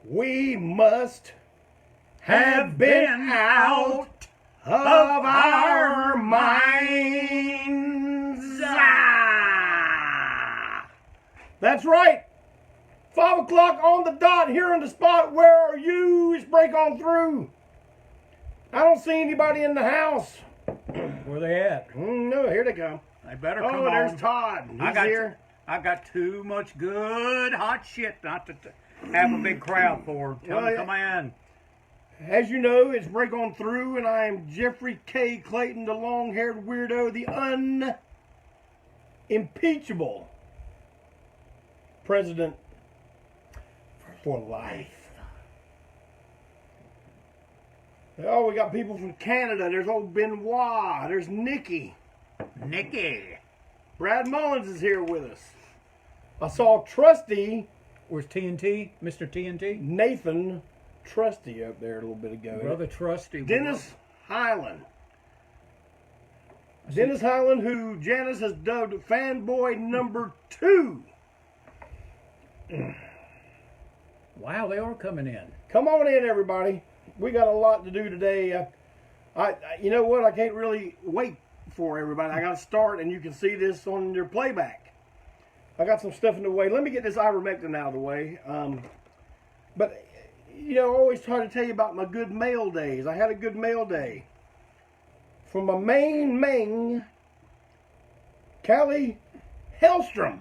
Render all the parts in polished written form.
We must have been out of our minds. That's right. 5 o'clock on the dot here on the spot. Where are you? It's break on through. I don't see anybody in the house. Where they at? No, here they come. They better come on. Oh, there's Todd. He's here. I got too much good hot shit not to have a big crowd for. Tell them come in. As you know, it's break on through, and I am Jeffrey K. Clayton, the long-haired weirdo, the unimpeachable President for Life. Oh, we got people from Canada. There's old Benoit. There's Nikki. Brad Mullins is here with us. I saw Trusty. Where's TNT? Mr. TNT? Nathan Trusty up there a little bit ago. Brother Trusty. Dennis Highland. Dennis Highland, who Janice has dubbed fanboy number 2. Wow, they are coming in. Come on in, everybody. We got a lot to do today. You know what? I can't really wait for everybody. I got to start, and you can see this on your playback. I got some stuff in the way. Let me get this ivermectin out of the way. But, you know, I always try to tell you about my good mail days. I had a good mail day. From my main, Callie Hellstrom.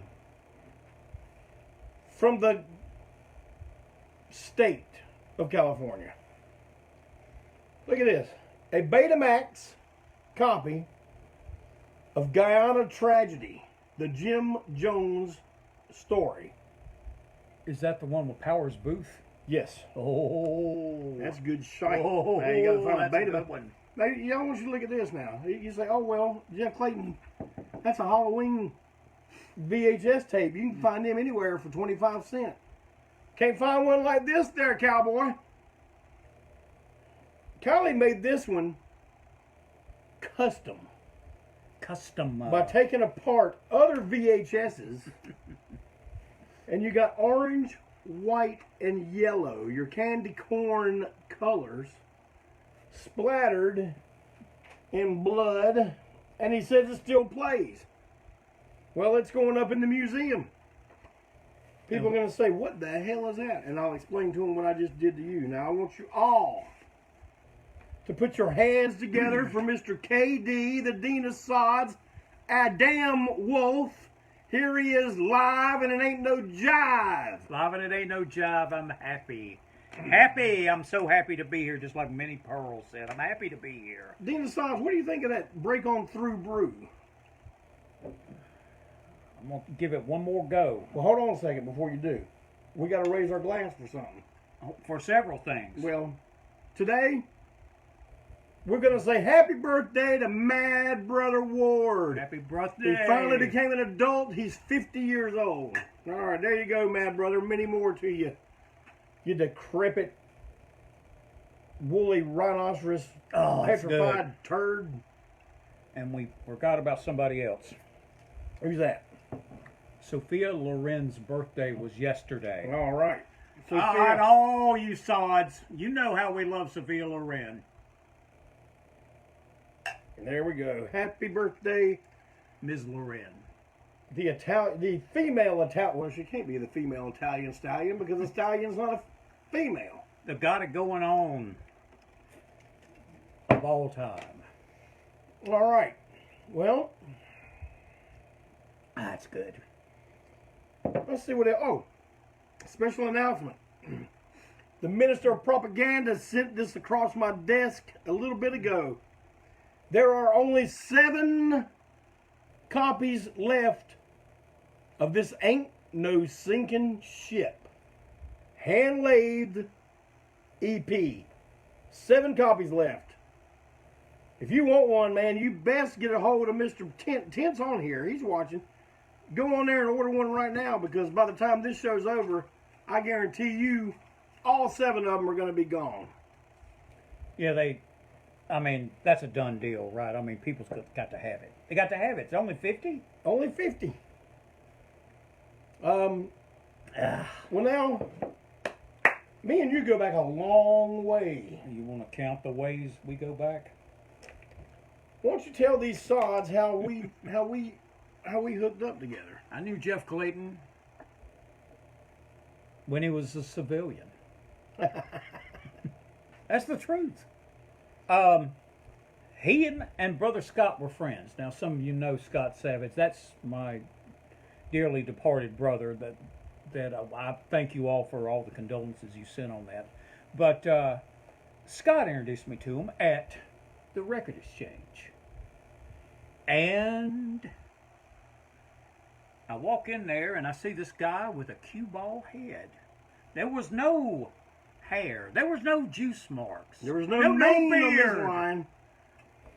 From the state of California. Look at this. A Betamax copy of Guyana Tragedy, the Jim Jones story. Is that the one with Powers Booth? Yes. Oh. That's good shite. Oh, now you got to find that's a a Betamax good one. Now, I want you to look at this now. You say, oh, well, Jeff Clayton, that's a Halloween VHS tape. You can find them anywhere for 25 cents. Can't find one like this there, cowboy. Callie made this one custom. By taking apart other VHSs. And you got orange, white, and yellow. Your candy corn colors. Splattered in blood. And he says it still plays. Well, it's going up in the museum. People are going to say, what the hell is that? And I'll explain to them what I just did to you. Now, I want you all to put your hands together for Mr. KD, the Dean of Sods, Adam Wolf. Here he is live, and it ain't no jive. Live and it ain't no jive. I'm happy. I'm so happy to be here, just like Minnie Pearl said. I'm happy to be here. Dean of Sods, what do you think of that break on through brew? I'm going to give it one more go. Well, hold on a second before you do. We got to raise our glass for something. For several things. Well, today, we're going to say happy birthday to Mad Brother Ward. Happy birthday. He finally became an adult. He's 50 years old. All right, there you go, Mad Brother. Many more to you. You decrepit, woolly rhinoceros, petrified turd. And we forgot about somebody else. Who's that? Sophia Loren's birthday was yesterday. All right. Sophia. All you sods, you know how we love Sophia Loren. And there we go. Happy birthday, Ms. Loren. The female Italian. Well, she can't be the female Italian stallion because the stallion's not a female. They've got it going on of all time. All right. Well, that's good. Let's see what else. Oh, special announcement. The Minister of Propaganda sent this across my desk a little bit ago. There are only 7 copies left of this Ain't No Sinking Ship hand-lathed EP. 7 copies left. If you want one, man, you best get a hold of Mr. Tent. Tent's on here. He's watching. Go on there and order one right now, because by the time this show's over, I guarantee you all 7 of them are going to be gone. Yeah, I mean, that's a done deal, right? I mean, people's got to have it. They got to have it. It's only 50? Only 50. Well, now, Me and you go back a long way. You want to count the ways we go back? Why don't you tell these sods how we hooked up together? I knew Jeff Clayton when he was a civilian. That's the truth. He and Brother Scott were friends. Now, some of you know Scott Savage. That's my dearly departed brother. That I thank you all for all the condolences you sent on that. But Scott introduced me to him at the record exchange. And I walk in there and I see this guy with a cue ball head. There was no hair. There was no juice marks. There was no name on this line.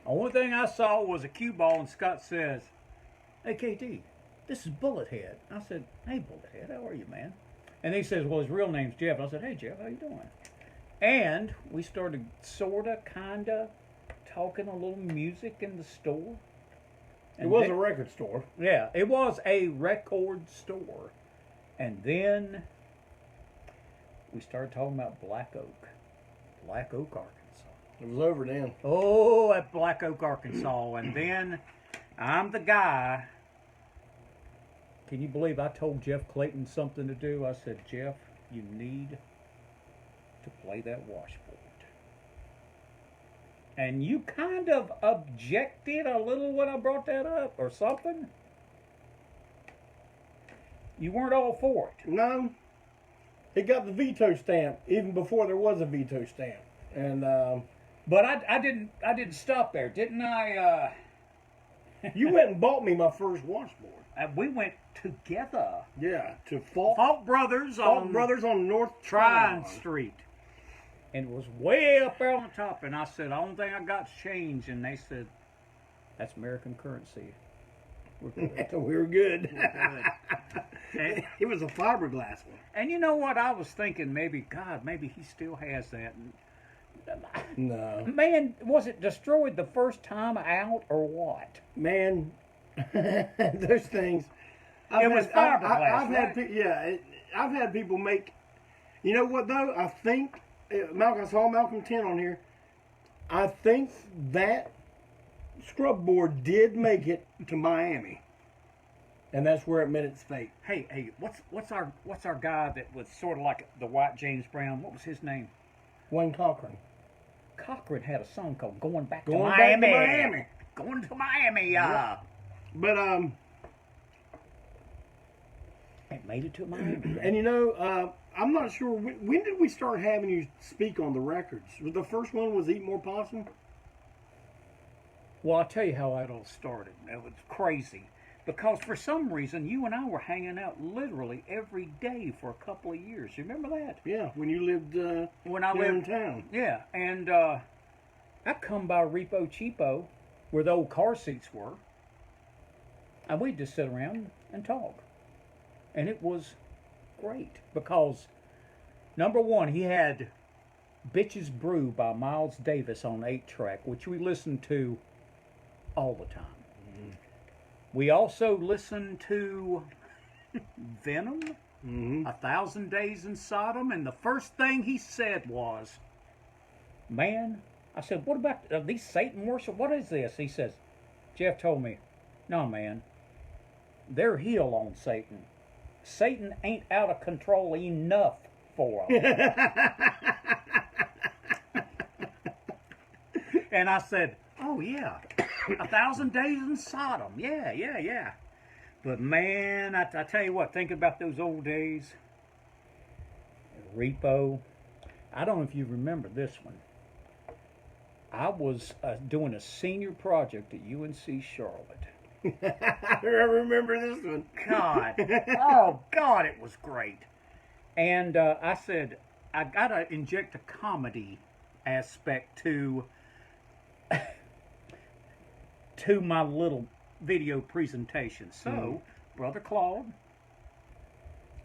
The only thing I saw was a cue ball, and Scott says, "Hey, KT, this is Bullethead." I said, "Hey, Bullethead, how are you, man?" And he says, "Well, his real name's Jeff." I said, "Hey, Jeff, how you doing?" And we started sorta, kinda talking a little music in the store. And it was a record store. Yeah, it was a record store. And then we started talking about Black Oak, Arkansas. It was over then. Oh, at Black Oak, Arkansas. And then I'm the guy. Can you believe I told Jeff Clayton something to do? I said, "Jeff, you need to play that washboard." And you kind of objected a little when I brought that up or something. You weren't all for it. No. It got the veto stamp even before there was a veto stamp. And but I didn't stop there, didn't I? You went and bought me my first washboard. We went together. Yeah, to Fault Brothers on North Tryon Street. And it was way up there on the top. And I said, "The only thing I got's change." And they said, "That's American currency. We're good." We were good. We're good. It was a fiberglass one. And you know what? I was thinking maybe he still has that. No. Man, was it destroyed the first time out or what? Man, those things. It was fiberglass. I've had people make. You know what though? I think I saw Malcolm 10 on here. I think that scrub board did make it to Miami, and that's where it met its fate. Hey, what's our guy that was sort of like the white James Brown? What was his name? Wayne Cochran. Cochran had a song called "Going Back to Miami." Going to Miami, yeah. But it made it to Miami. And you know, I'm not sure when did we start having you speak on the records? The first one was "Eat More Possum." Well, I'll tell you how that all started. It was crazy. Because for some reason, you and I were hanging out literally every day for a couple of years. You remember that? Yeah, when you lived when I lived in town. Yeah, and I come by Repo Cheapo, where the old car seats were, and we'd just sit around and talk. And it was great because, number one, he had Bitches Brew by Miles Davis on 8-track, which we listened to all the time. We also listened to Venom, 1,000 Days in Sodom, and the first thing he said was, "Man," I said, "what about these Satan worship? What is this?" He says, Jeff told me, "No, man, they're heel on Satan. Satan ain't out of control enough for them." And I said, "Oh, yeah. 1,000 Days in Sodom. Yeah. But man, I tell you what, think about those old days. Repo. I don't know if you remember this one. I was doing a senior project at UNC Charlotte. I remember this one. God. Oh, God, it was great. And I said, I got to inject a comedy aspect to my little video presentation. So, Brother Claude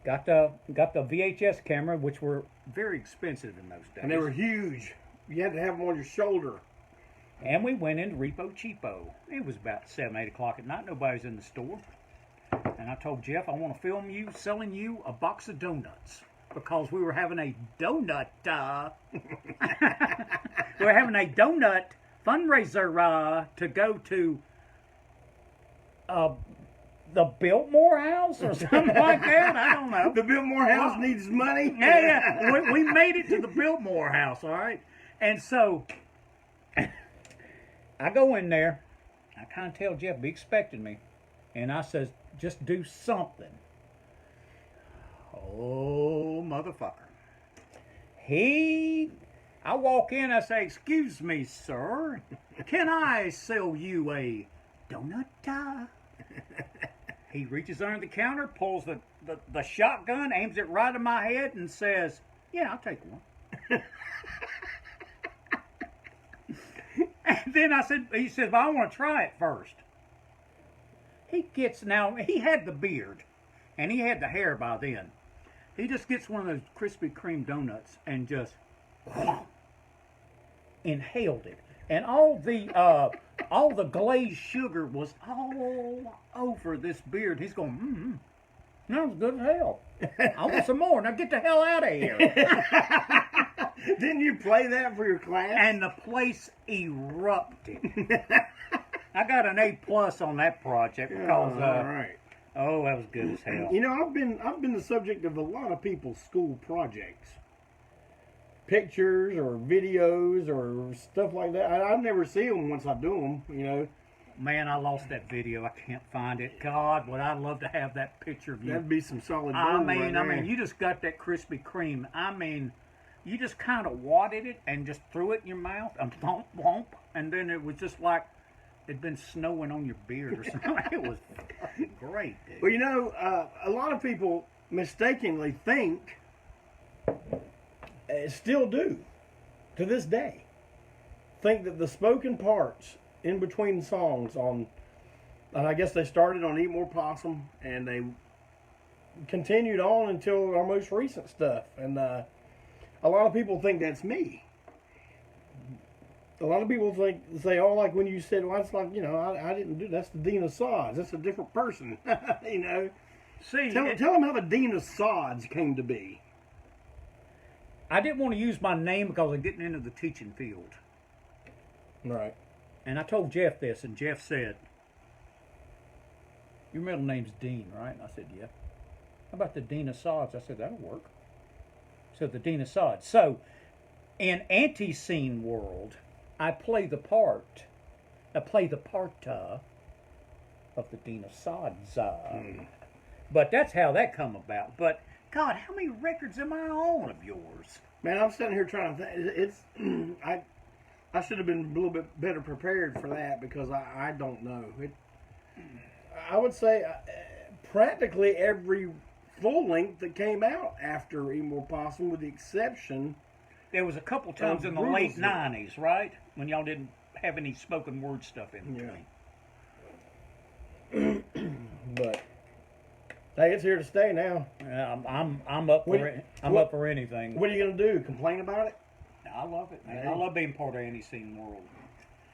got the VHS camera, which were very expensive in those days. And they were huge. You had to have them on your shoulder. And we went into Repo Cheapo. It was about 7, 8 o'clock at night. Nobody's in the store. And I told Jeff, I want to film you selling you a box of donuts. because we were having a donut. We were having a donut fundraiser to go to the Biltmore House or something like that. I don't know. The Biltmore House needs money. Yeah. We made it to the Biltmore House, all right? And so I go in there. I kind of tell Jeff, be expecting me. And I says, just do something. Oh, motherfucker. I walk in, I say, excuse me, sir. Can I sell you a donut? He reaches under the counter, pulls the shotgun, aims it right at my head, and says, yeah, I'll take one. And then he says, well, I want to try it first. He had the beard, and he had the hair by then. He just gets one of those Krispy Kreme donuts and just inhaled it. And all the glazed sugar was all over this beard. He's going, that was good as hell. I want some more. Now get the hell out of here. Didn't you play that for your class? And the place erupted. I got an A+ on that project because, all right. Oh, that was good as hell. You know, I've been the subject of a lot of people's school projects. Pictures or videos or stuff like that. I never see them once I do them, you know. Man, I lost that video. I can't find it. God, would I love to have that picture of you. That'd be some solid gold I right there. mean, you just got that Krispy Kreme. I mean, you just kind of wadded it and just threw it in your mouth and thump, thump, and then it was just like it'd been snowing on your beard or something. It was fucking great, dude. Well, you know, a lot of people mistakenly think, still do, to this day, think that the spoken parts in between songs and I guess they started on Eat More Possum, and they continued on until our most recent stuff. And a lot of people think that's me. A lot of people say, oh, like when you said, well, it's like, you know, I didn't do that's the Dean of Sods. That's a different person, you know. See, tell them how the Dean of Sods came to be. I didn't want to use my name because I'm getting into the teaching field. Right. And I told Jeff this, and Jeff said, your middle name's Dean, right? And I said, yeah. How about the Dean of Sods? I said, that'll work. So the Dean of Sods. So, in ANTiSEEN world, I play the part of the Dean of Sods. But that's how that come about. But, God, how many records am I on of yours? Man, I'm sitting here trying to think. I should have been a little bit better prepared for that because I don't know. I would say practically every full length that came out after Eat More Possum, with the exception. There was a couple times in the late 90s, right? When y'all didn't have any spoken word stuff in between. Yeah. But hey, it's here to stay now. I'm up for anything. What are you gonna do? Complain about it? I love it, man. I love being part of ANTiSEEN world.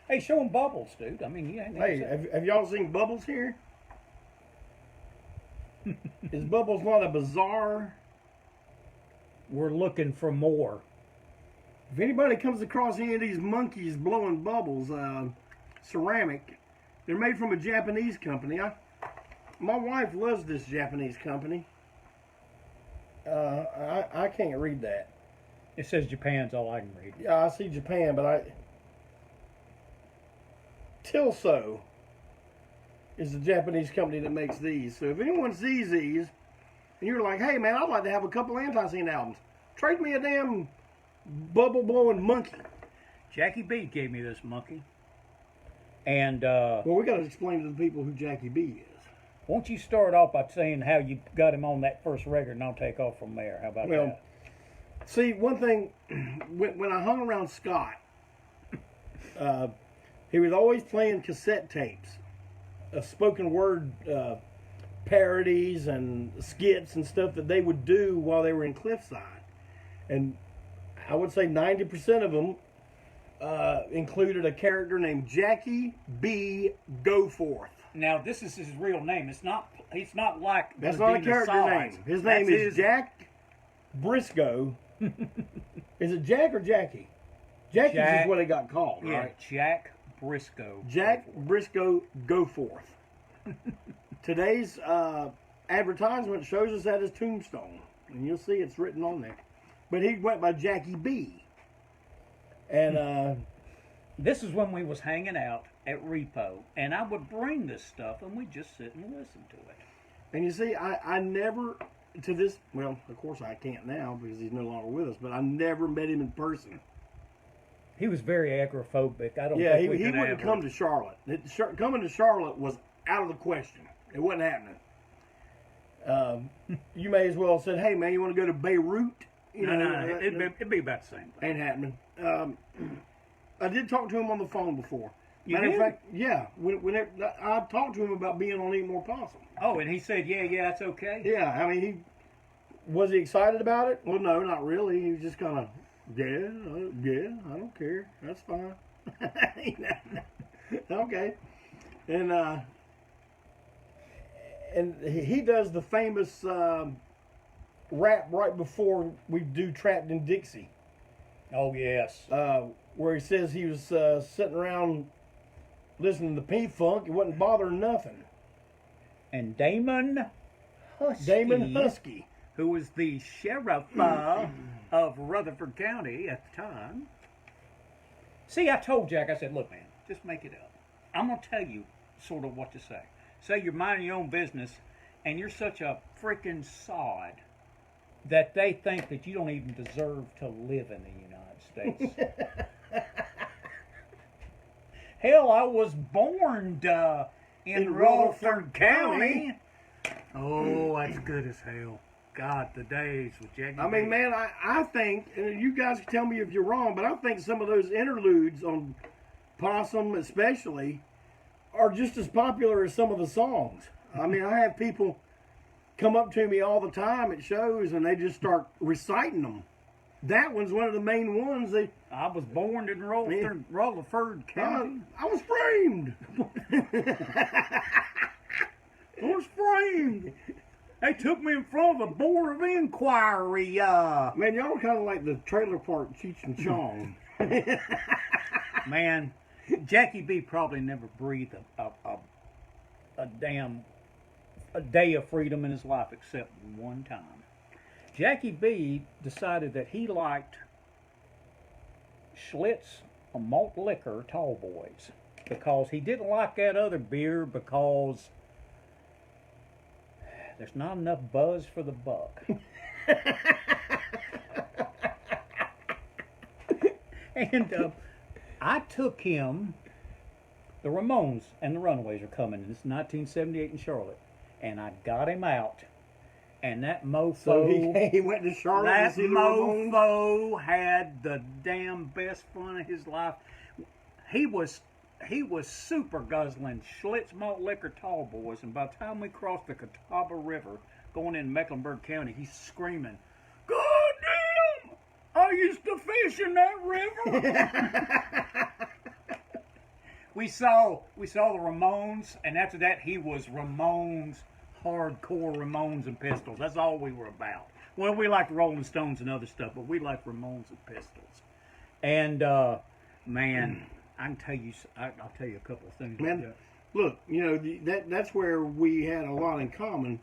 Hey, show them Bubbles, dude. I mean, have y'all seen Bubbles here? Is Bubbles not a bizarre? We're looking for more. If anybody comes across any of these monkeys blowing bubbles, ceramic, they're made from a Japanese company. My wife loves this Japanese company. I can't read that. It says Japan's all I can read. Yeah, I see Japan, but Tilso is the Japanese company that makes these. So if anyone sees these, and you're like, hey man, I'd like to have a couple ANTiSEEN albums, trade me a damn bubble blowing monkey. Jackie B gave me this monkey. And well, we got to explain to the people who Jackie B is. Won't you start off by saying how you got him on that first record, and I'll take off from there. How about that? See, one thing, when I hung around Scott, he was always playing cassette tapes of spoken word parodies and skits and stuff that they would do while they were in Cliffside. And I would say 90% of them included a character named Jackie B. Goforth. Now, this is his real name. He's not like that's not a character name. His name is Jack Briscoe. Is it Jack or Jackie? Jackie's Jack, is what it got called, yeah, right? Jack Briscoe. Jack Briscoe Goforth. Today's advertisement shows us at his tombstone, and you'll see it's written on there. But he went by Jackie B. And this is when we was hanging out at Repo, and I would bring this stuff, and we'd just sit and listen to it. And you see, I never, to this, well, of course I can't now because he's no longer with us, but I never met him in person. He was very agoraphobic. I don't Yeah, think he wouldn't come to Charlotte. Coming to Charlotte was out of the question. It wasn't happening. You may as well have said, hey, man, you want to go to Beirut? No, it'd be about the same. Ain't happening. I did talk to him on the phone before. Matter of fact, yeah. Whenever I talked to him about being on Eat More Possum. Oh, and he said, yeah, it's okay. Yeah, I mean, was he excited about it? Well, no, not really. He was just kind of, yeah, I don't care. That's fine. Okay. And he does the famous rap right before we do Trapped in Dixie. Oh, yes. Where he says he was sitting around listening to P-Funk. It wasn't bothering nothing. And Damon Husky. Who was the sheriff of Rutherford County at the time. See, I told Jack, I said, look, man, just make it up. I'm going to tell you sort of what to say. Say you're minding your own business, and you're such a freaking sod that they think that you don't even deserve to live in the United States. Hell, I was born in Rutherford County. Oh, that's good as hell. God, the days with Jackie. I mean, man, I think, and you guys can tell me if you're wrong, but I think some of those interludes on Possum especially are just as popular as some of the songs. I mean, I have people come up to me all the time at shows and they just start reciting them. That one's one of the main ones. I was born in Rutherford County. I was framed. I was framed. They took me in front of the Board of Inquiry. Man, y'all are kind of like the Trailer Park Cheech and Chong. Man, Jackie B probably never breathed a day of freedom in his life except one time. Jackie B decided that he liked Schlitz malt liquor tall boys because he didn't like that other beer because there's not enough buzz for the buck. And I took him, the Ramones and the Runaways are coming, and it's 1978 in Charlotte, and I got him out. And that mofo, so he went to Charlotte. That mofo had the damn best fun of his life. He was super guzzling Schlitz malt liquor tall boys, and by the time we crossed the Catawba River going in Mecklenburg County, he's screaming, "God damn! I used to fish in that river." we saw the Ramones, and after that he was Ramones. Hardcore Ramones and Pistols. That's all we were about. Well, we liked Rolling Stones and other stuff, but we liked Ramones and Pistols. And man, I'll tell you a couple of things. Man, look, you know that's where we had a lot in common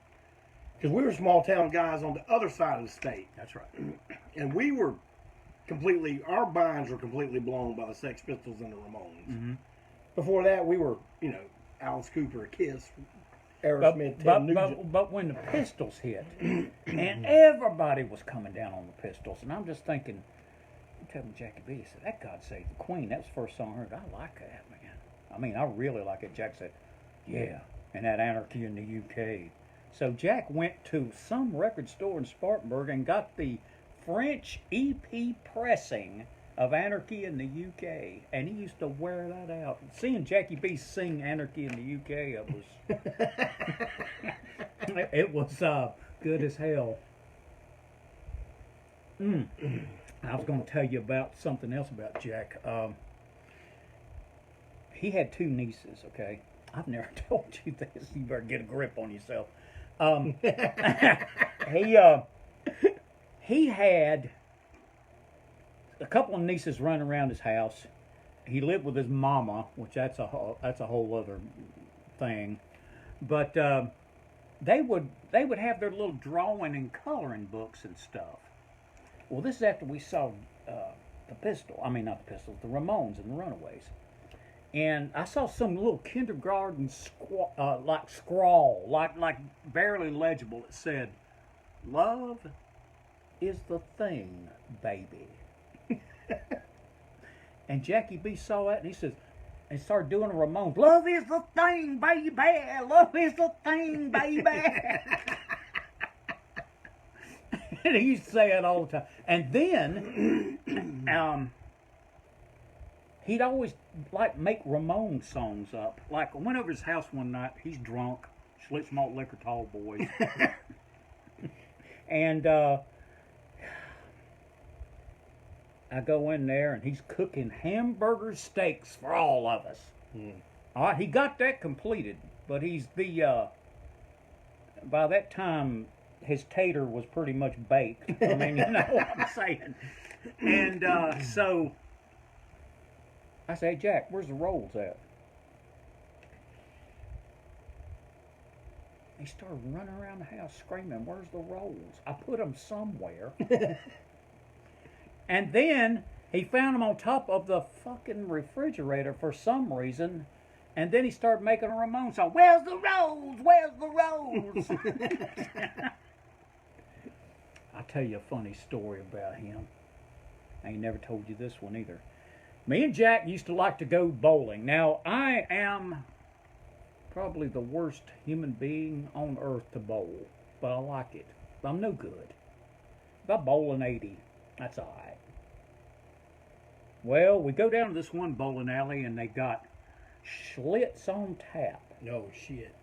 because we were small town guys on the other side of the state. That's right. And we were our minds were completely blown by the Sex Pistols and the Ramones. Mm-hmm. Before that, we were, Alice Cooper, Kiss. Aerosmith, but when the Pistols hit, and everybody was coming down on the Pistols, and I'm just thinking, I'm telling Jackie B, I said, that God Save the Queen, that was the first song I heard. I like that, man. I mean, I really like it. Jack said, yeah, and that Anarchy in the UK. So Jack went to some record store in Spartanburg and got the French EP pressing of Anarchy in the UK, and he used to wear that out. Seeing Jackie B sing Anarchy in the UK, it was good as hell. I was going to tell you about something else about Jack. He had two nieces. Okay, I've never told you this. You better get a grip on yourself. he had a couple of nieces running around his house. He lived with his mama, which that's a whole other thing. But they would have their little drawing and coloring books and stuff. Well, this is after we saw the Ramones and the Runaways. And I saw some little kindergarten scrawl, like barely legible. It said, "Love is the thing, baby." And Jackie B saw that and he says, and started doing a Ramones. "Love is the thing, baby. Love is the thing, baby." And he used to say it all the time. And then he'd always make Ramones songs up. Like I went over his house one night. He's drunk, Schlitz malt liquor, tall boys, and I go in there and he's cooking hamburger steaks for all of us. All right, he got that completed, but he's by that time his tater was pretty much baked. I mean, you know what I'm saying. And so I say, "Jack, where's the rolls at?" He started running around the house screaming, "Where's the rolls? I put them somewhere." And then he found them on top of the fucking refrigerator for some reason. And then he started making a Ramones song. "Where's the rolls? Where's the rolls?" I'll tell you a funny story about him. I ain't never told you this one either. Me and Jack used to like to go bowling. Now, I am probably the worst human being on earth to bowl, but I like it. I'm no good. If I bowl an 80, that's all right. Well, we go down to this one bowling alley, and they got Schlitz on tap. No shit.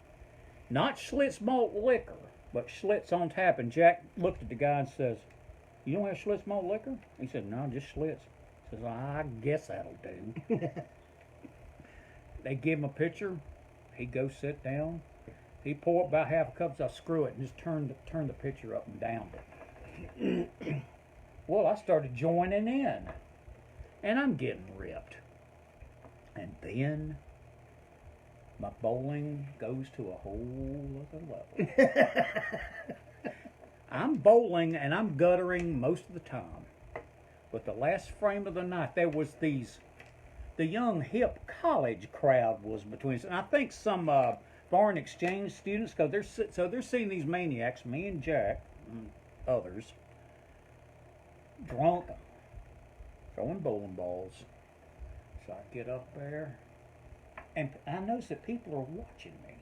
Not Schlitz malt liquor, but Schlitz on tap. And Jack looked at the guy and says, "You don't have Schlitz malt liquor?" He said, "No, just Schlitz." He says, "I guess that'll do." They give him a pitcher. He goes sit down. He pour about half a cup. So I screw it and just turn the pitcher up and down. Well, I started joining in, and I'm getting ripped. And then my bowling goes to a whole other level. I'm bowling and I'm guttering most of the time. But the last frame of the night, there was the young hip college crowd was between us. And I think some foreign exchange students, because they're seeing these maniacs, me and Jack and others, drunk, throwing bowling balls. So I get up there, and I notice that people are watching me.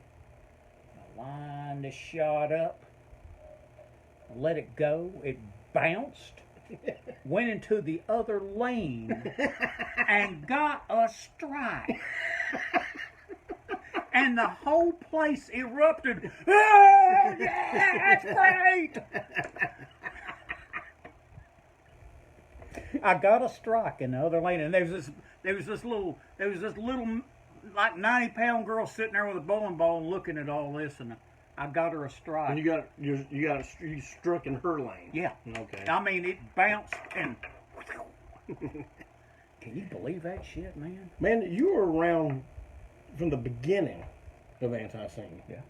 I lined the shot up, let it go. It bounced, went into the other lane, and got a strike. And the whole place erupted. "Oh, yeah, that's great!" I got a strike in the other lane, and there was this little like 90-pound girl sitting there with a bowling ball and looking at all this, and I got her a strike. And you struck in her lane. Yeah. Okay. I mean, it bounced and. Can you believe that shit, man? Man, you were around from the beginning of ANTiSEEN. Yeah.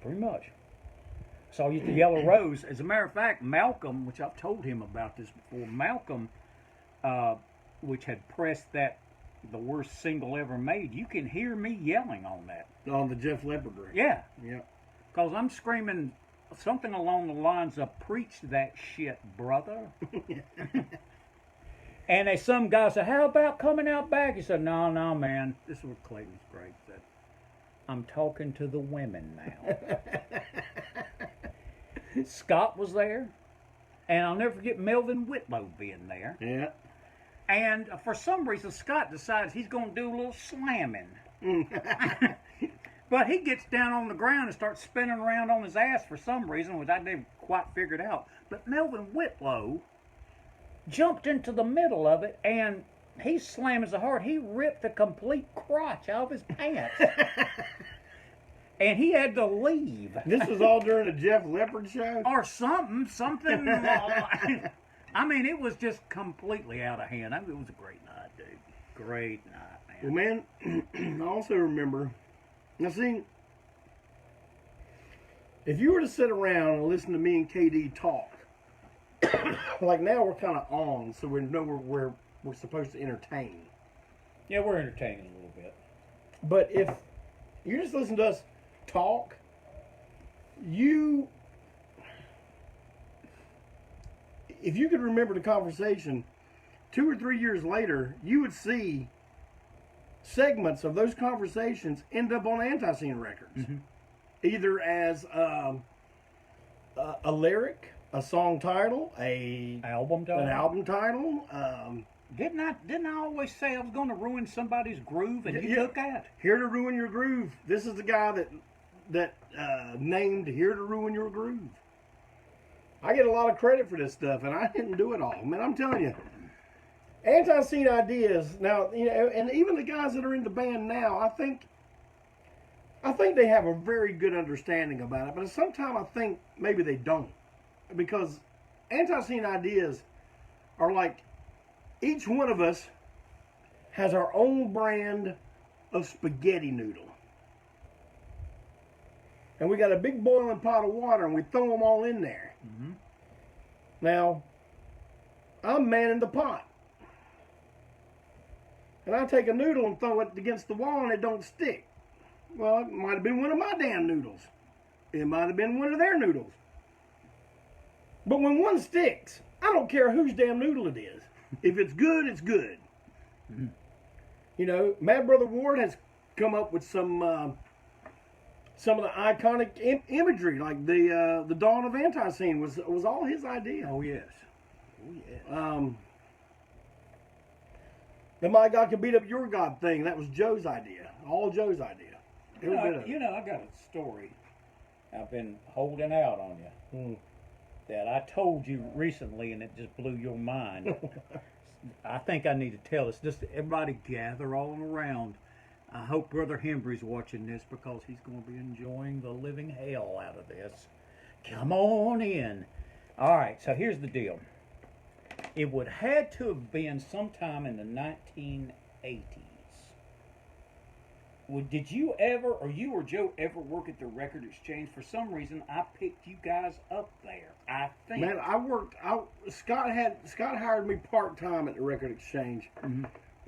Pretty much. Saw you at the Yellow Rose. As a matter of fact, Malcolm, which I've told him about this before, Malcolm, which had pressed the worst single ever made, you can hear me yelling on that. On the Jeff Leppard record. Yeah. Yeah. Because I'm screaming something along the lines of, "Preach that shit, brother." And some guy said, "How about coming out back?" He said, No, man. This is what Clayton's great. He said, "I'm talking to the women now." Scott was there. And I'll never forget Melvin Whitlow being there. Yeah. And for some reason, Scott decides he's going to do a little slamming. But he gets down on the ground and starts spinning around on his ass for some reason, which I never quite figured out. But Melvin Whitlow jumped into the middle of it, and he slammed so hard, he ripped the complete crotch out of his pants. And he had to leave. This was all during the Jeff Leopard show? Or something. I mean, it was just completely out of hand. I mean, it was a great night, dude. Great night, man. Well, man, I also remember, now see, if you were to sit around and listen to me and KD talk, like now we're kind of on, so we know we're supposed to entertain. Yeah, we're entertaining a little bit. But if you just listen to us talk, if you could remember the conversation 2 or 3 years later, you would see segments of those conversations end up on ANTiSEEN records. Mm-hmm. Either as a lyric, a song title, an album title. Didn't I always say I was going to ruin somebody's groove, and you took that? Here to Ruin Your Groove. This is the guy that named Here to Ruin Your Groove. I get a lot of credit for this stuff, and I didn't do it all. Man, I'm telling you, ANTiSEEN ideas now, and even the guys that are in the band now, I think they have a very good understanding about it, but sometimes I think maybe they don't, because ANTiSEEN ideas are like each one of us has our own brand of spaghetti noodle. And we got a big boiling pot of water, and we throw them all in there. Mm-hmm. Now, I'm manning the pot. And I take a noodle and throw it against the wall, and it don't stick. Well, it might have been one of my damn noodles. It might have been one of their noodles. But when one sticks, I don't care whose damn noodle it is. If it's good, it's good. Mm-hmm. You know, Mad Brother Ward has come up with some of the iconic imagery, like the dawn of ANTiSEEN was all his idea. Oh yes, the My God Can Beat Up Your God thing, that was Joe's idea, all Joe's idea. I got a story. I've been holding out on you that I told you recently, and it just blew your mind. I think I need to tell this. Just everybody gather all around. I hope Brother Hembry's watching this, because he's going to be enjoying the living hell out of this. Come on in. All right, so here's the deal. It would had to have been sometime in the 1980s. Did you ever, or you or Joe ever work at the record exchange? For some reason, I picked you guys up there. I think. Man, Scott hired me part-time at the record exchange. Mm-hmm.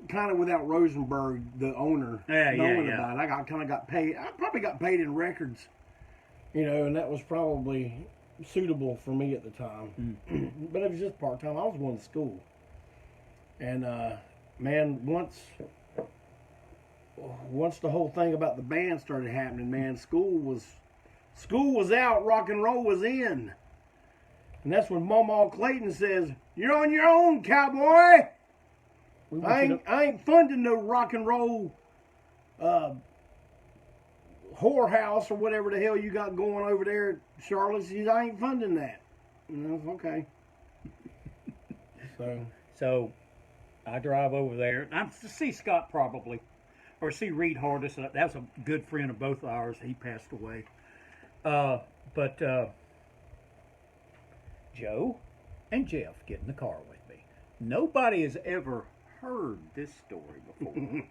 Kind of without Rosenberg, the owner, knowing about it. I kind of got paid. I probably got paid in records, and that was probably suitable for me at the time. Mm. But it was just part time. I was going to school, and man, once the whole thing about the band started happening, man, school was out, rock and roll was in, and that's when Mama Clayton says, "You're on your own, cowboy." I ain't funding no rock and roll whorehouse or whatever the hell you got going over there at Charlotte. I ain't funding that. Okay. So I drive over there. I'm to see Scott probably, or see Reed Hardis. That was a good friend of both of ours. He passed away. But Joe and Jeff get in the car with me. Nobody has ever heard this story before.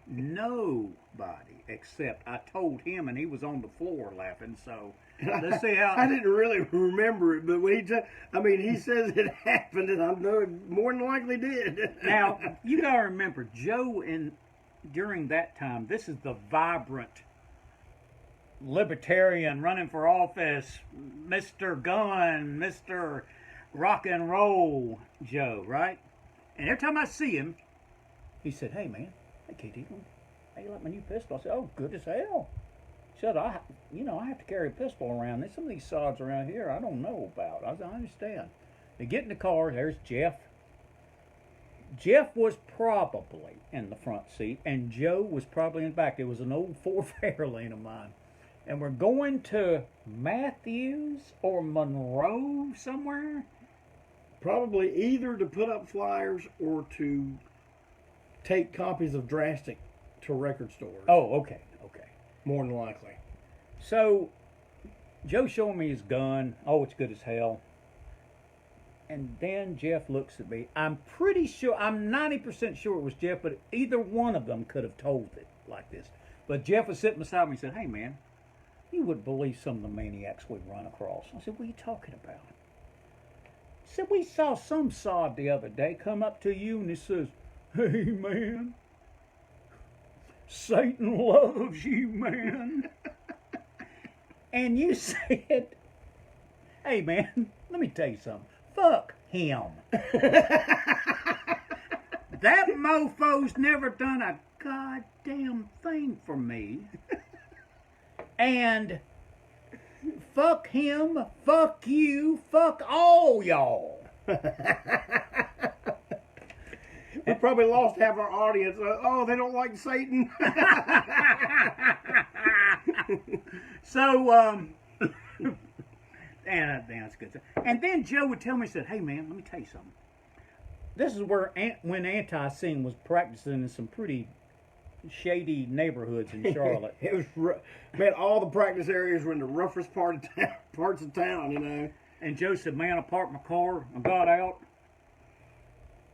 Nobody, except I told him, and he was on the floor laughing. So let's see how. I didn't really remember it, but when he says it happened, and I know it more than likely did. Now you gotta remember, Joe, during that time, this is the vibrant libertarian running for office, Mr. Gun, Mr. Rock and Roll Joe, right? And every time I see him, he said, "Hey, man, hey, KD, how you like my new pistol?" I said, "Oh, good as hell." He said, I have to carry a pistol around. There's some of these sods around here I don't know about. I said, "I understand." They get in the car. There's Jeff. Jeff was probably in the front seat, and Joe was probably in the back. There was an old Ford Fairlane of mine. And we're going to Matthews or Monroe somewhere. Probably either to put up flyers or to take copies of Drastic to record stores. Oh, okay. More than likely. So Joe showing me his gun. Oh, it's good as hell. And then Jeff looks at me. I'm pretty sure, I'm 90% sure it was Jeff, but either one of them could have told it like this. But Jeff was sitting beside me and said, "Hey, man, you wouldn't believe some of the maniacs we run across." I said, "What are you talking about?" He said, "We saw some sod the other day come up to you and he says, 'Hey, man, Satan loves you, man.' And you said, 'Hey, man, let me tell you something. Fuck him.' That mofo's never done a goddamn thing for me. And fuck him, fuck you, fuck all y'all." We probably lost half our audience. Oh, they don't like Satan. So, that's good. And then Joe would tell me, he said, "Hey, man, let me tell you something. This is where when ANTiSEEN was practicing in some pretty shady neighborhoods in Charlotte." It was man, all the practice areas were in the roughest parts of town, you know. And Joe said, "Man, I parked my car, I got out,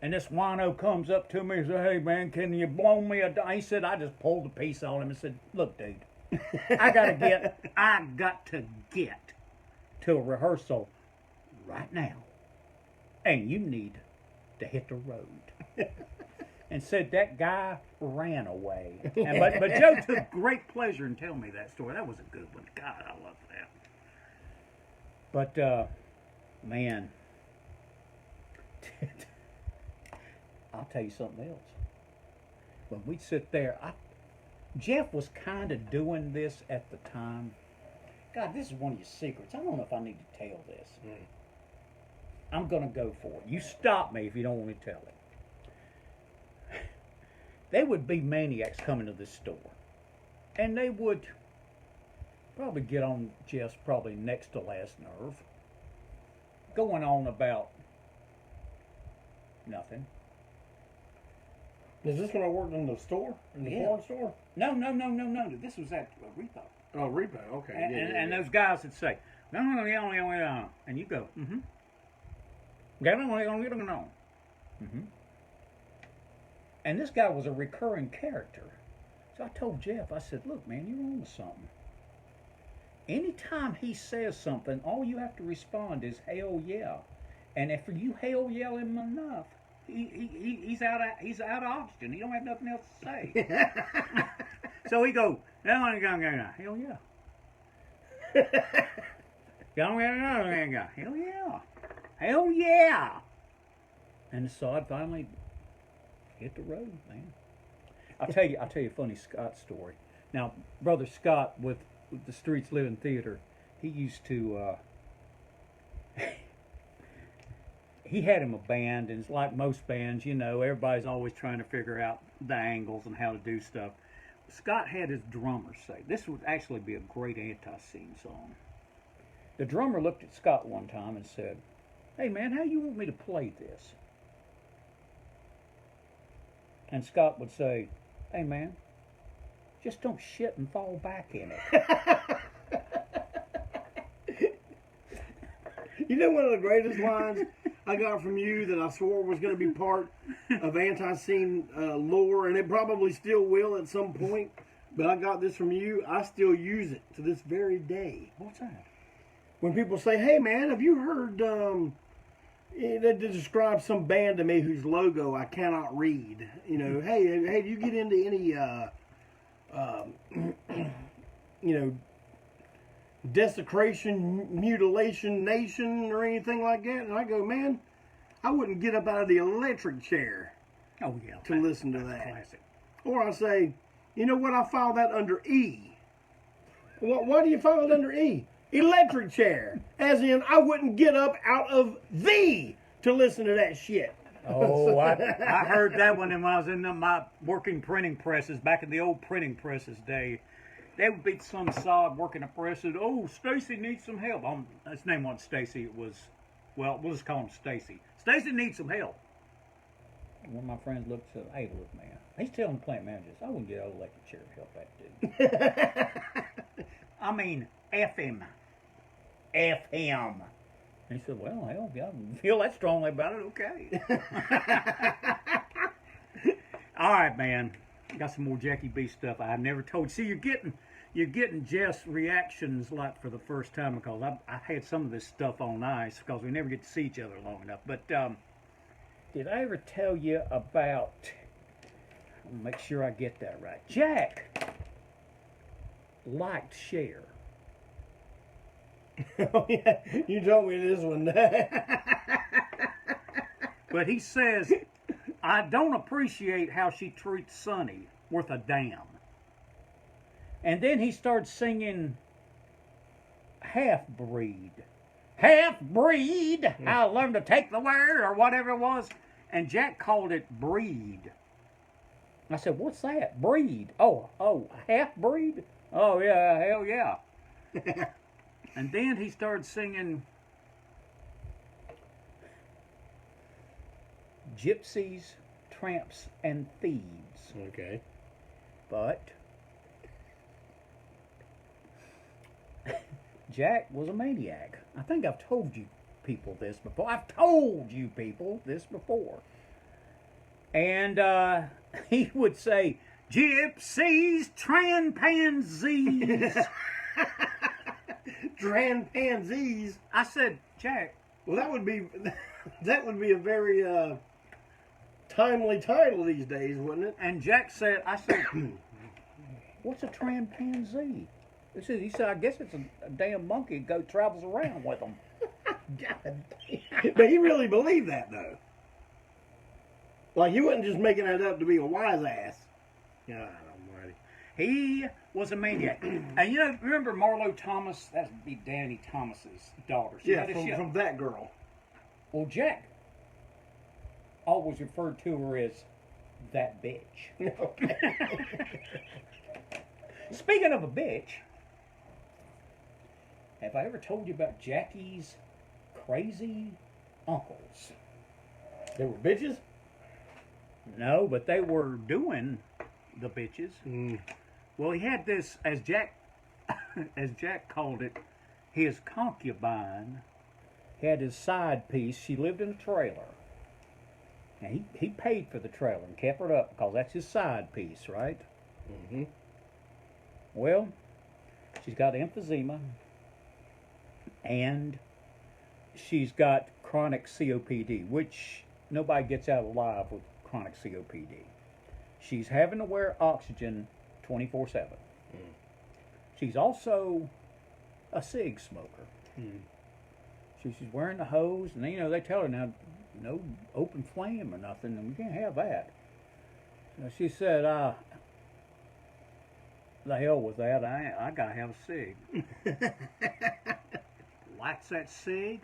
and this wino comes up to me and said, 'Hey, man, can you blow me a dime?'" He said, I just pulled a piece on him and said, "Look, dude, I got to get to a rehearsal right now, and you need to hit the road." And said that guy ran away. But Joe took great pleasure in telling me that story. That was a good one. God, I love that. But, man, I'll tell you something else. When we'd sit there, Jeff was kind of doing this at the time. God, this is one of your secrets. I don't know if I need to tell this. I'm going to go for it. You stop me if you don't want me to tell it. They would be maniacs coming to this store. And they would probably get on Jeff's probably next to last nerve. Going on about nothing. Is this when I worked in the store? In the porn store? No. This was at Repo. Oh, Repo, okay. And those guys would say, "No. And you go, "Mm-hmm. Mm-hmm." And this guy was a recurring character. So I told Jeff, I said, "Look, man, you're on to something. Anytime he says something, all you have to respond is, 'Hell yeah.' And if you hell yell him enough, he's out of oxygen. He don't have nothing else to say." So he go, "Hell yeah. Hell yeah. Hell yeah. Hell yeah." And the sod finally hit the road, man. I'll tell you a funny Scott story. Now, Brother Scott with the Streets Living Theater, he used to he had him a band, and it's like most bands, you know, everybody's always trying to figure out the angles and how to do stuff. Scott had his drummer say, this would actually be a great ANTiSEEN song. The drummer looked at Scott one time and said, "Hey, man, how you want me to play this?" And Scott would say, "Hey, man, just don't shit and fall back in it." You know, one of the greatest lines I got from you that I swore was going to be part of ANTiSEEN lore, and it probably still will at some point, but I got this from you. I still use it to this very day. What's that? When people say, "Hey, man, have you heard," they describe some band to me whose logo I cannot read. You know, hey, do you get into any, you know, desecration, mutilation nation or anything like that? And I go, "Man, I wouldn't get up out of the electric chair to listen to that." Classic. Or I say, "You know what, I file that under E." Why do you file it under E? Electric chair. As in, I wouldn't get up out of thee to listen to that shit. Oh, I heard that one when I was in my working printing presses back in the old printing presses day. They would be some sod working a press and, "Oh, Stacy needs some help." His name wasn't Stacy. It was, well, we'll just call him Stacy. "Stacy needs some help." And one of my friends looked and said, "Hey, look, man." He's telling the plant managers, "I wouldn't get out of the electric chair to help that dude." I mean, F him. F him. And he said, well, hell, yeah, I feel that strongly about it, okay. All right, man. Got some more Jackie B stuff I never told. See, you're getting Jeff's reactions like for the first time because I had some of this stuff on ice because we never get to see each other long enough. But did I ever tell you about, I'll make sure I get that right. Jack liked Cher. Oh, yeah. You told me this one. But he says, I don't appreciate how she treats Sonny worth a damn. And then he starts singing Half-Breed. Half-Breed! I learned to take the word, or whatever it was. And Jack called it breed. I said, what's that? Breed. Oh, half-breed? Oh, yeah, hell yeah. And then he started singing Gypsies, Tramps, and Thieves. Okay. But Jack was a maniac. I think I've told you people this before. And he would say, Gypsies, Trampansies. Trampansies. I said, Jack. Well, that would be a very timely title these days, wouldn't it? And Jack said, I said, what's a trampansie? He said, I guess it's a damn monkey that travels around with them. God. But he really believed that, though. Like, he wasn't just making that up to be a wise ass. God almighty. He was a maniac. And you know, remember Marlo Thomas? That would be Danny Thomas's daughter. She Yeah, from That Girl. Well, Jack always referred to her as that bitch. Okay. Speaking of a bitch, have I ever told you about Jackie's crazy uncles? They were bitches? No, but they were doing the bitches. Mm. Well, he had this, as Jack called it, his concubine. He had his side piece. She lived in a trailer. And he paid for the trailer and kept her up because that's his side piece, right? Mm-hmm. Well, she's got emphysema and she's got chronic COPD, which nobody gets out alive with chronic COPD. She's having to wear oxygen 24/7. Mm. She's also a cig smoker. Mm. She's wearing the hose, and you know they tell her now, no open flame or nothing, and we can't have that. So she said, the hell with that, I gotta have a cig. Lights that cig,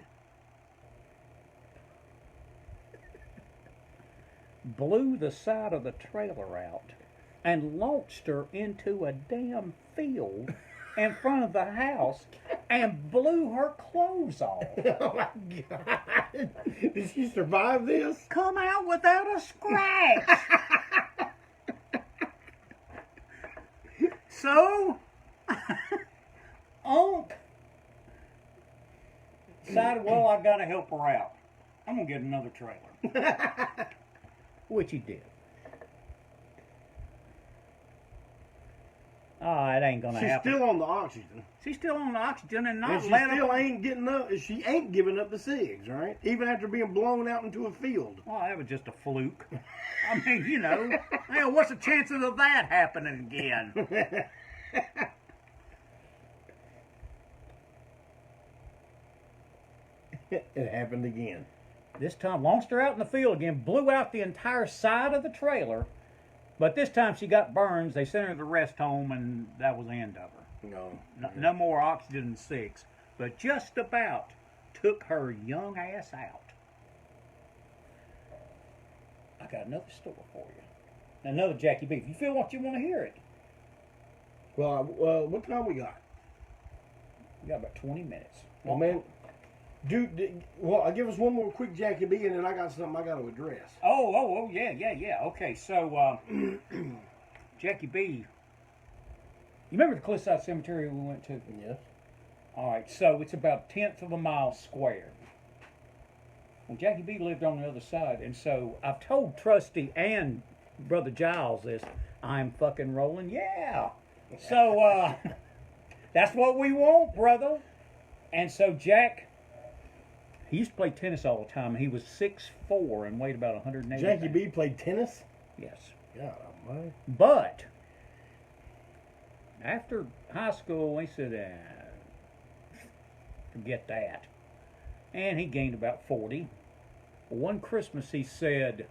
blew the side of the trailer out, and launched her into a damn field in front of the house and blew her clothes off. Oh my God. Did she survive this? Come out without a scratch. So, Unc decided, well, I gotta help her out. I'm gonna get another trailer. Which he did. Oh, it ain't gonna happen. She's still on the oxygen. She's still on the oxygen and not and she still ain't getting up. She ain't giving up the cigs, right? Even after being blown out into a field. Well, that was just a fluke. I mean, you know, what's the chances of that happening again? It happened again. This time, launched her out in the field again, blew out the entire side of the trailer. But this time she got burns. They sent her to the rest home, and that was the end of her. No more oxygen and cigs. But just about took her young ass out. I got another story for you. Another Jackie B. If you feel what you want to hear it. Well, what time we got? We got about 20 minutes. Well, man, I'll give us one more quick Jackie B, and then I got something I got to address. Oh, yeah. Okay, so Jackie B, You remember the Cliffside Cemetery we went to? Yes. All right, so it's about 1/10 of a mile square. Well, Jackie B lived on the other side, and so I've told Trusty and Brother Giles this. I'm fucking rolling, yeah. So that's what we want, brother. And so Jack, he used to play tennis all the time. He was 6'4" and weighed about 180 Jackie pounds. B played tennis? Yes. God almighty. But after high school, he said, forget that. And he gained about 40. One Christmas, he said,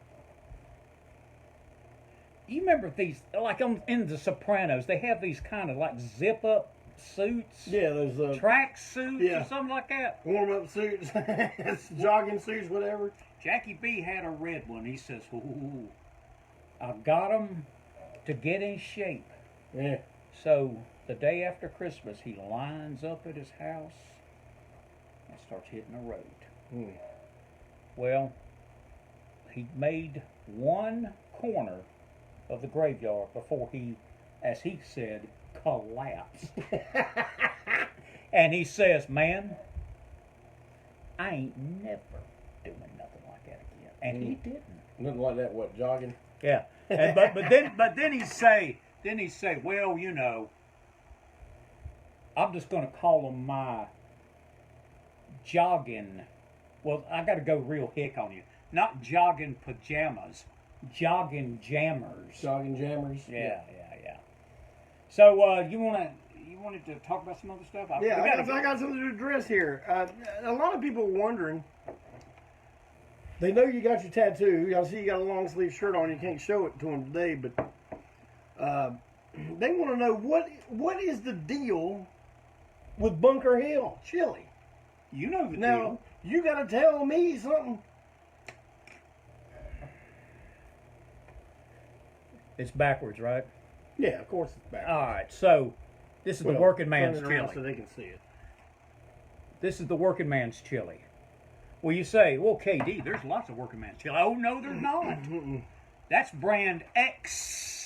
you remember these, like in The Sopranos, they have these kind of like zip-up suits? Yeah, those track suits or something like that. Warm-up suits, jogging suits, whatever. Jackie B had a red one. He says, ooh, I got him to get in shape. Yeah. So the day after Christmas, he lines up at his house and starts hitting the road. Hmm. Well, he made one corner of the graveyard before he, as he said, collapsed. And he says, man, I ain't never doing nothing like that again. And he didn't. Nothing like that, what, jogging? Yeah. And, but then he say, well, you know, I'm just going to call them my jogging. Well, I got to go real hick on you. Not jogging pajamas, jogging jammers. Jogging jammers. Yeah. So you wanted to talk about some other stuff? I got something to address here. A lot of people are wondering. They know you got your tattoo. I see you got a long sleeve shirt on. You can't show it to them today, but they want to know what is the deal with Bunker Hill chili. You know the now, deal. You got to tell me something. It's backwards, right? Yeah, of course it's backwards. All right, so this is the working man's turn it around chili. so they can see it. This is the working man's chili. Well, you say, well, KD, there's lots of working man's chili. Oh, no, there's not. That's brand X.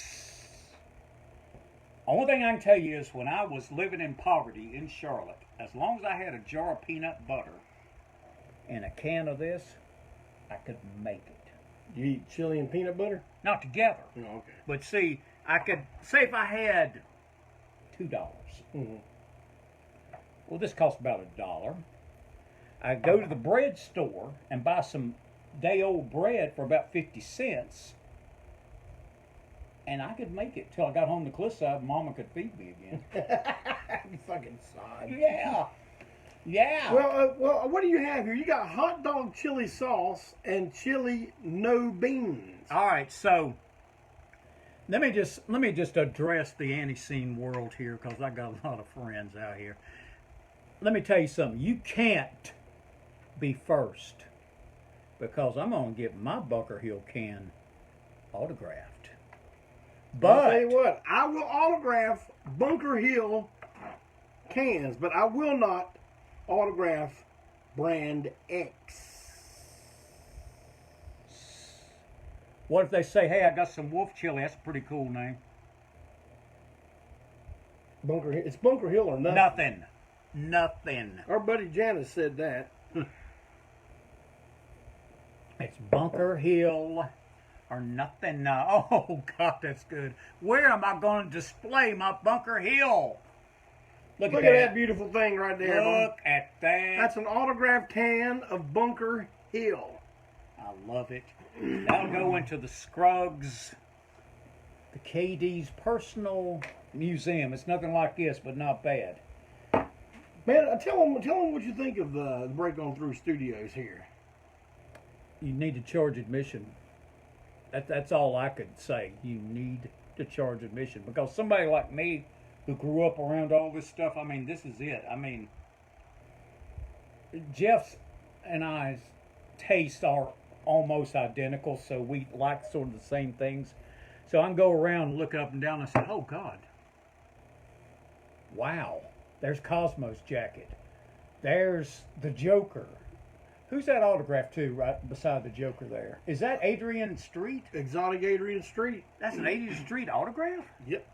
Only thing I can tell you is when I was living in poverty in Charlotte, as long as I had a jar of peanut butter and a can of this, I could make it. You eat chili and peanut butter? Not together. Oh, okay. But see, I could, say if I had $2. Well, this costs about $1. I go to the bread store and buy some day-old bread for about 50 cents. And I could make it till I got home to Cliffside and Mama could feed me again. You fucking sod. Yeah. Well, what do you have here? You got hot dog chili sauce and chili no beans. All right, so let me just address the ANTiSEEN world here because I got a lot of friends out here. Let me tell you something. You can't be first because I'm gonna get my Bunker Hill can autographed. But I'll tell you what, I will autograph Bunker Hill cans, but I will not autograph brand X. What if they say, hey, I got some wolf chili? That's a pretty cool name. Bunker Hill. It's Bunker Hill or nothing. Nothing. Our buddy Janice said that. It's Bunker Hill or nothing. Oh, God, that's good. Where am I going to display my Bunker Hill? Look at that beautiful thing right there. Look at that. That's an autographed can of Bunker Hill. I love it. That'll go into the Scruggs, the KD's personal museum. It's nothing like this, but not bad. Man, tell them what you think of the Break On Through Studios here. You need to charge admission. That's all I could say. You need to charge admission because somebody like me who grew up around all this stuff, I mean, this is it. I mean, Jeff's and I's tastes are almost identical, so we like sort of the same things. So I can go around and look up and down and say, oh, God. Wow. There's Cosmo's jacket. There's the Joker. Who's that autograph to right beside the Joker there? Is that Adrian Street? Exotic Adrian Street. That's an Adrian Street autograph? Yep.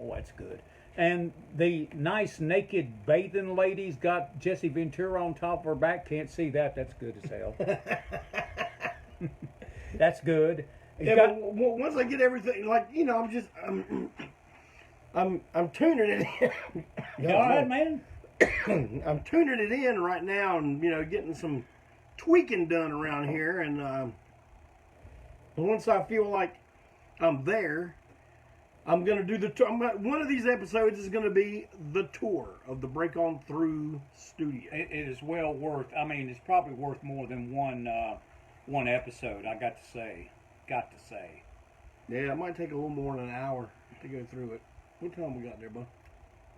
Oh, that's good. And the nice naked bathing lady's got Jesse Ventura on top of her back. Can't see that. That's good as hell. That's good. Yeah, but once I get everything, like, you know, I'm tuning it in. You all right, man? I'm tuning it in right now, and you know, getting some tweaking done around here. And once I feel like I'm there, I'm gonna do the tour. One of these episodes is gonna be the tour of the Break On Through studio. It is well worth. I mean, it's probably worth more than one episode. I got to say. Yeah, it might take a little more than an hour to go through it. What time we got there, bud?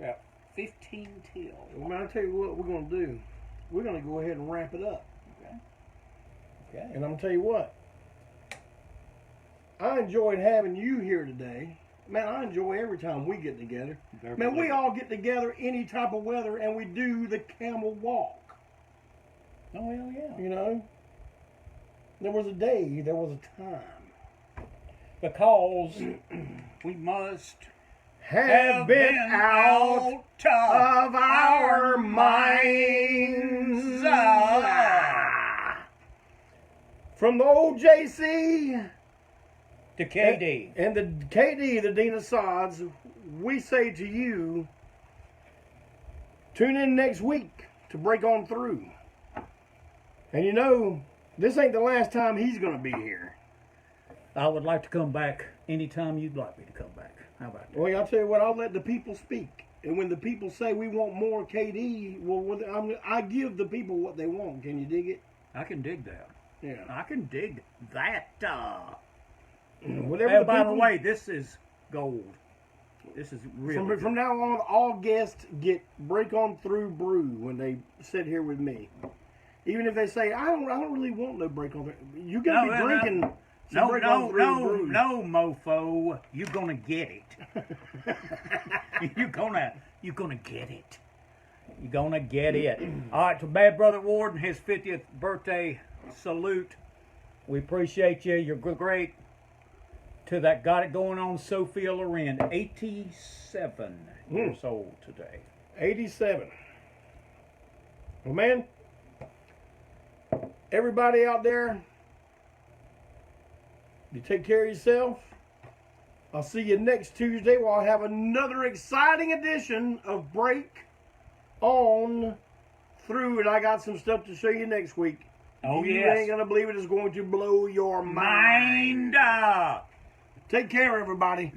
About 15 till. Well, man, I'll tell you what we're gonna do. We're gonna go ahead and wrap it up. Okay. And I'm gonna tell you what. I enjoyed having you here today. Man, I enjoy every time we get together. Man, we all get together any type of weather and we do the camel walk. Oh, hell yeah. You know? There was a day, there was a time. Because we must have been out of our minds. From the old JC to KD. And the KD, the Dean of Sods, we say to you, tune in next week to Break On Through. And you know, this ain't the last time he's going to be here. I would like to come back anytime you'd like me to come back. How about that? Well, I'll tell you what, I'll let the people speak. And when the people say we want more KD, well, I give the people what they want. Can you dig it? I can dig that. Yeah. I can dig that. Whatever. By the way, this is gold. This is really from now on, all guests get Break On Through brew when they sit here with me. Even if they say, I don't really want no Break On Through. You got to be drinking. No, mofo. You're gonna get it. You're gonna get it. You're gonna get it. All right, to Bad Brother Ward and his 50th birthday salute. We appreciate you. You're great. To that got it going on, Sophia Loren, 87 years old today. 87. Well, man, everybody out there, you take care of yourself. I'll see you next Tuesday where I'll have another exciting edition of Break On Through. And I got some stuff to show you next week. Oh, you yes. ain't going to believe it. It's going to blow your mind. Mind. Take care, everybody.